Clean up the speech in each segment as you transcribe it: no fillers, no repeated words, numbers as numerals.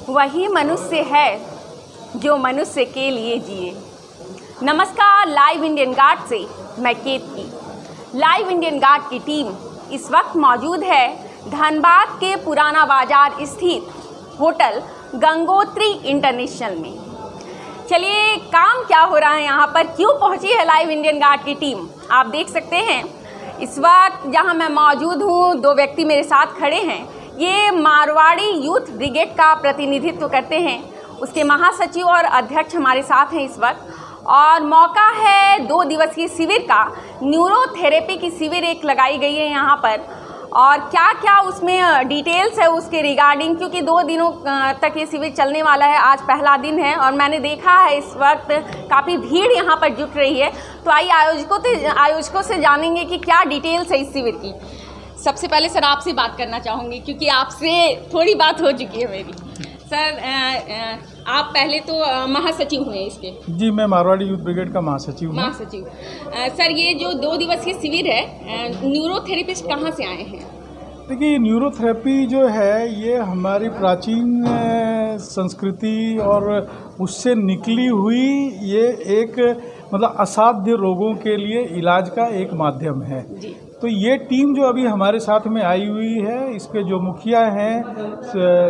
वही मनुष्य है जो मनुष्य के लिए जिए। नमस्कार, लाइव इंडियन गार्ड से मैं केतकी। लाइव इंडियन गार्ड की टीम इस वक्त मौजूद है धनबाद के पुराना बाजार स्थित होटल गंगोत्री इंटरनेशनल में। चलिए, काम क्या हो रहा है यहाँ पर, क्यों पहुँची है लाइव इंडियन गार्ड की टीम, आप देख सकते हैं। इस वक्त जहाँ मैं मौजूद हूँ, दो व्यक्ति मेरे साथ खड़े हैं। ये मारवाड़ी यूथ ब्रिगेड का प्रतिनिधित्व करते हैं। उसके महासचिव और अध्यक्ष हमारे साथ हैं इस वक्त, और मौका है 2 दिवसीय शिविर का। न्यूरोथेरेपी की शिविर एक लगाई गई है यहाँ पर, और क्या क्या उसमें डिटेल्स है उसके रिगार्डिंग, क्योंकि 2 दिनों तक ये शिविर चलने वाला है। आज पहला दिन है और मैंने देखा है इस वक्त काफ़ी भीड़ यहाँ पर जुट रही है। तो आइए आयोजकों से जानेंगे कि क्या डिटेल्स है इस शिविर की। सबसे पहले सर आपसे बात करना चाहूँगी, क्योंकि आपसे थोड़ी बात हो चुकी है मेरी। सर, आप पहले तो महासचिव हुए इसके। जी, मैं मारवाड़ी यूथ ब्रिगेड का महासचिव हूँ। सर, ये जो 2 दिवसीय शिविर है, न्यूरोथेरेपिस्ट कहाँ से आए हैं? देखिए, न्यूरोथेरेपी जो है ये हमारी प्राचीन संस्कृति और उससे निकली हुई ये एक मतलब असाध्य रोगों के लिए इलाज का एक माध्यम है जी। तो ये टीम जो अभी हमारे साथ में आई हुई है, इसके जो मुखिया हैं,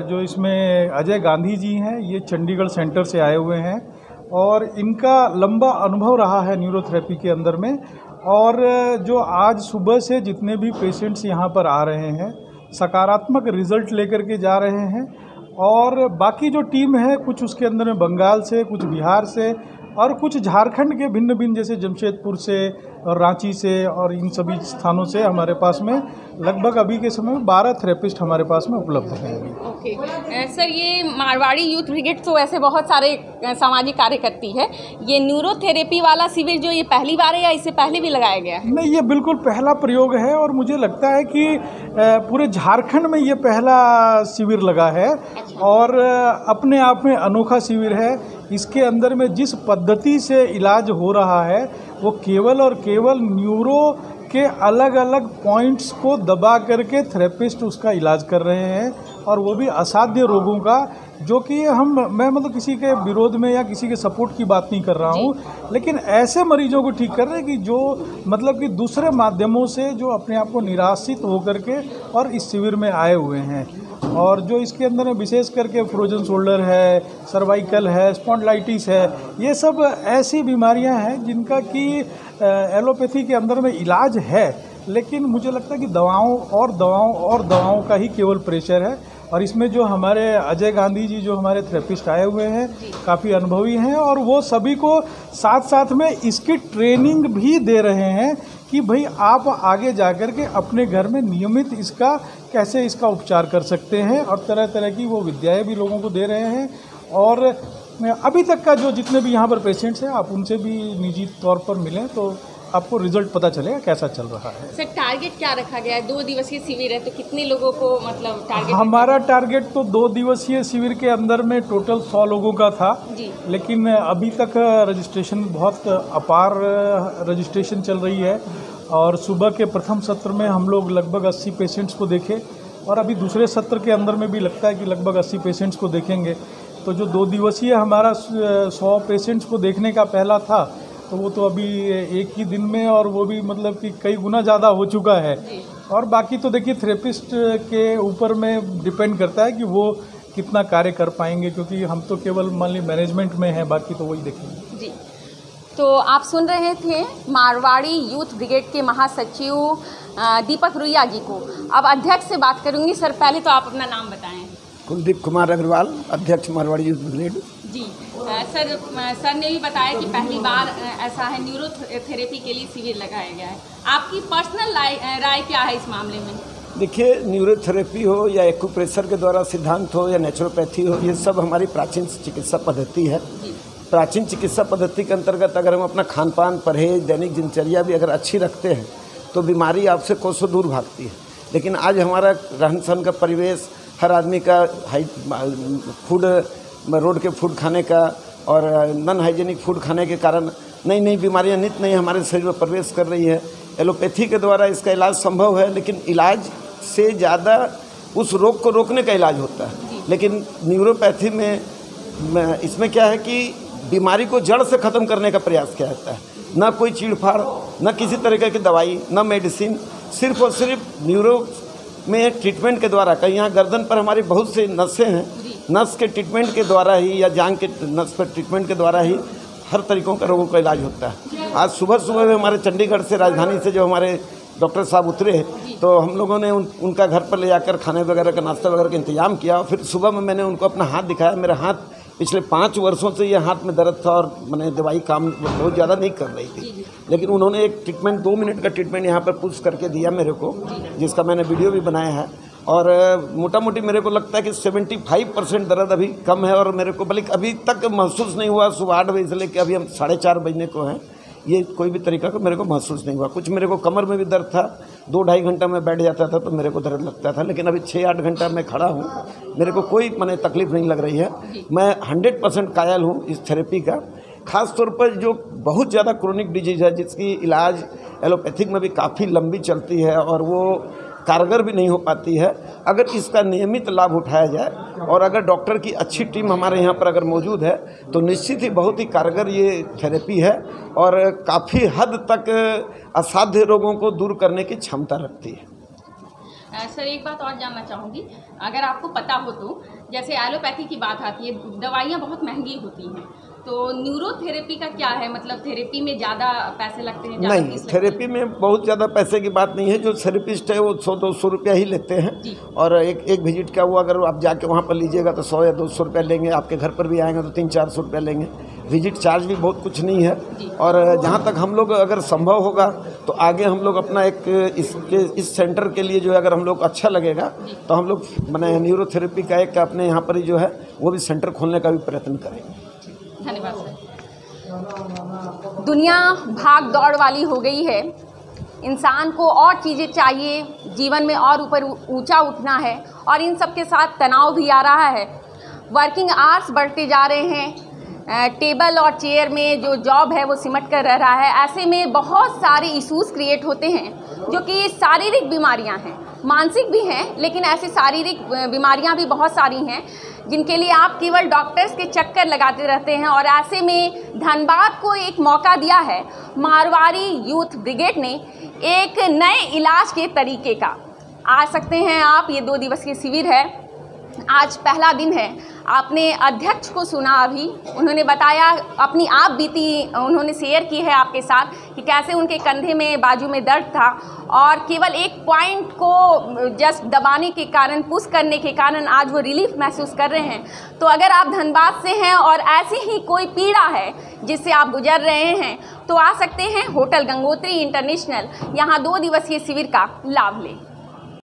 जो इसमें अजय गांधी जी हैं, ये चंडीगढ़ सेंटर से आए हुए हैं और इनका लंबा अनुभव रहा है न्यूरोथेरेपी के अंदर में। और जो आज सुबह से जितने भी पेशेंट्स यहाँ पर आ रहे हैं, सकारात्मक रिजल्ट लेकर के जा रहे हैं। और बाकी जो टीम है, कुछ उसके अंदर में बंगाल से, कुछ बिहार से और कुछ झारखंड के भिन्न भिन्न, जैसे जमशेदपुर से और रांची से और इन सभी स्थानों से हमारे पास में लगभग अभी के समय में 12 थेरेपिस्ट हमारे पास में उपलब्ध हैं। ओके सर, ये मारवाड़ी यूथ ब्रिगेड तो ऐसे बहुत सारे सामाजिक कार्य करती है। ये न्यूरोथेरेपी वाला शिविर जो ये पहली बार है या इससे पहले भी लगाया गया है? नहीं, ये बिल्कुल पहला प्रयोग है और मुझे लगता है कि पूरे झारखंड में ये पहला शिविर लगा है। अच्छा। और अपने आप में अनोखा शिविर है। इसके अंदर में जिस पद्धति से इलाज हो रहा है वो केवल और केवल न्यूरो के अलग अलग पॉइंट्स को दबा करके थेरेपिस्ट उसका इलाज कर रहे हैं, और वो भी असाध्य रोगों का, जो कि मैं मतलब किसी के विरोध में या किसी के सपोर्ट की बात नहीं कर रहा हूँ, लेकिन ऐसे मरीजों को ठीक कर रहे हैं कि जो मतलब कि दूसरे माध्यमों से जो अपने आप को निराशित होकर के और इस शिविर में आए हुए हैं। और जो इसके अंदर में विशेष करके फ्रोजन शोल्डर है, सर्वाइकल है, स्पॉन्डिलाइटिस है, ये सब ऐसी बीमारियां हैं जिनका कि एलोपैथी के अंदर में इलाज है, लेकिन मुझे लगता है कि दवाओं का ही केवल प्रेशर है। और इसमें जो हमारे अजय गांधी जी जो हमारे थेरेपिस्ट आए हुए हैं, काफ़ी अनुभवी हैं, और वो सभी को साथ साथ में इसकी ट्रेनिंग भी दे रहे हैं कि भाई आप आगे जाकर के अपने घर में नियमित कैसे इसका उपचार कर सकते हैं, और तरह तरह की वो विद्याएं भी लोगों को दे रहे हैं। और अभी तक का जो जितने भी यहाँ पर पेशेंट्स हैं, आप उनसे भी निजी तौर पर मिलें तो आपको रिजल्ट पता चलेगा कैसा चल रहा है। सर, टारगेट क्या रखा गया है? 2 दिवसीय शिविर है तो कितने लोगों को मतलब टारगेट? हमारा टारगेट तो 2 दिवसीय शिविर के अंदर में टोटल 100 लोगों का था जी। लेकिन अभी तक रजिस्ट्रेशन बहुत अपार रजिस्ट्रेशन चल रही है, और सुबह के प्रथम सत्र में हम लोग लगभग 80 पेशेंट्स को देखे, और अभी दूसरे सत्र के अंदर में भी लगता है कि लगभग 80 पेशेंट्स को देखेंगे। तो जो 2 दिवसीय हमारा 100 पेशेंट्स को देखने का पहला था, तो वो तो अभी एक ही दिन में, और वो भी मतलब कि कई गुना ज़्यादा हो चुका है। और बाकी तो देखिए थेरेपिस्ट के ऊपर में डिपेंड करता है कि वो कितना कार्य कर पाएंगे, क्योंकि हम तो केवल मान ली मैनेजमेंट में हैं, बाकी तो वही देखेंगे जी। तो आप सुन रहे थे मारवाड़ी यूथ ब्रिगेड के महासचिव दीपक रुइया जी को। अब अध्यक्ष से बात करूंगी। सर, पहले तो आप अपना नाम बताएं। कुलदीप कुमार अग्रवाल, अध्यक्ष मारवाड़ी यूथ ब्रिगेड जी। सर ने भी बताया कि पहली बार ऐसा है न्यूरोथेरेपी के लिए शिविर लगाया गया है। आपकी पर्सनल राय क्या है इस मामले में? देखिए, न्यूरोथेरेपी हो या एक्यूप्रेशर के द्वारा सिद्धांत हो या नेचुरोपैथी हो, ये सब हमारी प्राचीन चिकित्सा पद्धति है। प्राचीन चिकित्सा पद्धति के अंतर्गत अगर हम अपना खान पान, परहेज, दैनिक दिनचर्या भी अगर अच्छी रखते हैं तो बीमारी आपसे कोसों दूर भागती है। लेकिन आज हमारा रहन सहन का परिवेश, हर आदमी का फूड, रोड के फूड खाने का और नॉन हाइजीनिक फूड खाने के कारण नई नई बीमारियां नित्य नई हमारे शरीर में प्रवेश कर रही है। एलोपैथी के द्वारा इसका इलाज संभव है, लेकिन इलाज से ज़्यादा उस रोग को रोकने का इलाज होता है। लेकिन न्यूरोपैथी में इसमें क्या है कि बीमारी को जड़ से ख़त्म करने का प्रयास किया जाता है। ना कोई चीड़फाड़, ना किसी तरीके की दवाई, ना मेडिसिन, सिर्फ और सिर्फ न्यूरो में ट्रीटमेंट के द्वारा। कहीं यहाँ गर्दन पर हमारी बहुत से नसें हैं, नस के ट्रीटमेंट के द्वारा ही या जांघ के नस पर ट्रीटमेंट के द्वारा ही हर तरीक़ों का रोगों का इलाज होता है। आज सुबह में हमारे चंडीगढ़ से, राजधानी से जो हमारे डॉक्टर साहब उतरे, तो हम लोगों ने उनका घर पर ले जाकर खाने वगैरह का, नाश्ता वगैरह का इंतजाम किया। फिर सुबह में मैंने उनको अपना हाथ दिखाया। मेरा हाथ पिछले 5 वर्षों से ये हाथ में दर्द था और मैंने दवाई काम बहुत ज़्यादा नहीं कर रही थी, लेकिन उन्होंने एक ट्रीटमेंट 2 मिनट का ट्रीटमेंट यहाँ पर पुश करके दिया मेरे को, जिसका मैंने वीडियो भी बनाया है। और मोटा मोटी मेरे को लगता है कि 75% दर्द अभी कम है। और मेरे को बल्कि अभी तक महसूस नहीं हुआ सुबह 8 बजे से लेकर अभी हम 4:30 बजने को हैं, ये कोई भी तरीका का मेरे को महसूस नहीं हुआ। कुछ मेरे को कमर में भी दर्द था, 2-2.5 घंटा में बैठ जाता था तो मेरे को दर्द लगता था, लेकिन अभी 6-8 घंटा मैं खड़ा हूँ, मेरे को कोई माने तकलीफ़ नहीं लग रही है। मैं 100% कायल हूँ इस थेरेपी का। ख़ास तौर पर जो बहुत ज़्यादा क्रोनिक डिजीज़ है, जिसकी इलाज एलोपैथिक में भी काफ़ी लंबी चलती है और वो कारगर भी नहीं हो पाती है, अगर इसका नियमित लाभ उठाया जाए और अगर डॉक्टर की अच्छी टीम हमारे यहाँ पर अगर मौजूद है तो निश्चित ही बहुत ही कारगर ये थेरेपी है और काफ़ी हद तक असाध्य रोगों को दूर करने की क्षमता रखती है। सर, एक बात और जानना चाहूँगी, अगर आपको पता हो तो, जैसे एलोपैथी की बात आती है, दवाइयाँ बहुत महंगी होती हैं, तो न्यूरोथेरेपी का क्या है? मतलब थेरेपी में ज़्यादा पैसे लगते हैं? नहीं, थेरेपी में बहुत ज़्यादा पैसे की बात नहीं है। जो थेरेपिस्ट है वो 100-200 रुपया ही लेते हैं और एक विजिट का वो अगर आप जाके वहाँ पर लीजिएगा तो 100 या 200 रुपया लेंगे। आपके घर पर भी आएंगे तो 300-400 रुपया लेंगे। विजिट चार्ज भी बहुत कुछ नहीं है। और जहाँ तक हम लोग अगर संभव होगा तो आगे हम लोग अपना एक इस सेंटर के लिए जो है, अगर हम लोग अच्छा लगेगा तो हम लोग मैंने न्यूरोथेरेपी का एक अपने यहाँ पर ही जो है वो भी सेंटर खोलने का भी प्रयत्न करेंगे। धन्यवाद सर। दुनिया भाग दौड़ वाली हो गई है, इंसान को और चीज़ें चाहिए, जीवन में और ऊपर ऊंचा उठना है और इन सब के साथ तनाव भी आ रहा है। वर्किंग आवर्स बढ़ते जा रहे हैं, टेबल और चेयर में जो जॉब है वो सिमट कर रह रहा है। ऐसे में बहुत सारे इश्यूज़ क्रिएट होते हैं जो कि शारीरिक बीमारियां हैं, मानसिक भी हैं, लेकिन ऐसी शारीरिक बीमारियां भी बहुत सारी हैं जिनके लिए आप केवल डॉक्टर्स के चक्कर लगाते रहते हैं। और ऐसे में धनबाद को एक मौका दिया है मारवाड़ी यूथ ब्रिगेड ने एक नए इलाज के तरीके का। आ सकते हैं आप, ये 2 दिवसीय शिविर है, आज पहला दिन है। आपने अध्यक्ष को सुना, अभी उन्होंने बताया अपनी आप बीती उन्होंने शेयर की है आपके साथ कि कैसे उनके कंधे में, बाजू में दर्द था और केवल एक पॉइंट को जस्ट दबाने के कारण, पुश करने के कारण आज वो रिलीफ महसूस कर रहे हैं। तो अगर आप धनबाद से हैं और ऐसी ही कोई पीड़ा है जिससे आप गुजर रहे हैं तो आ सकते हैं होटल गंगोत्री इंटरनेशनल, यहाँ 2 दिवसीय शिविर का लाभ लें।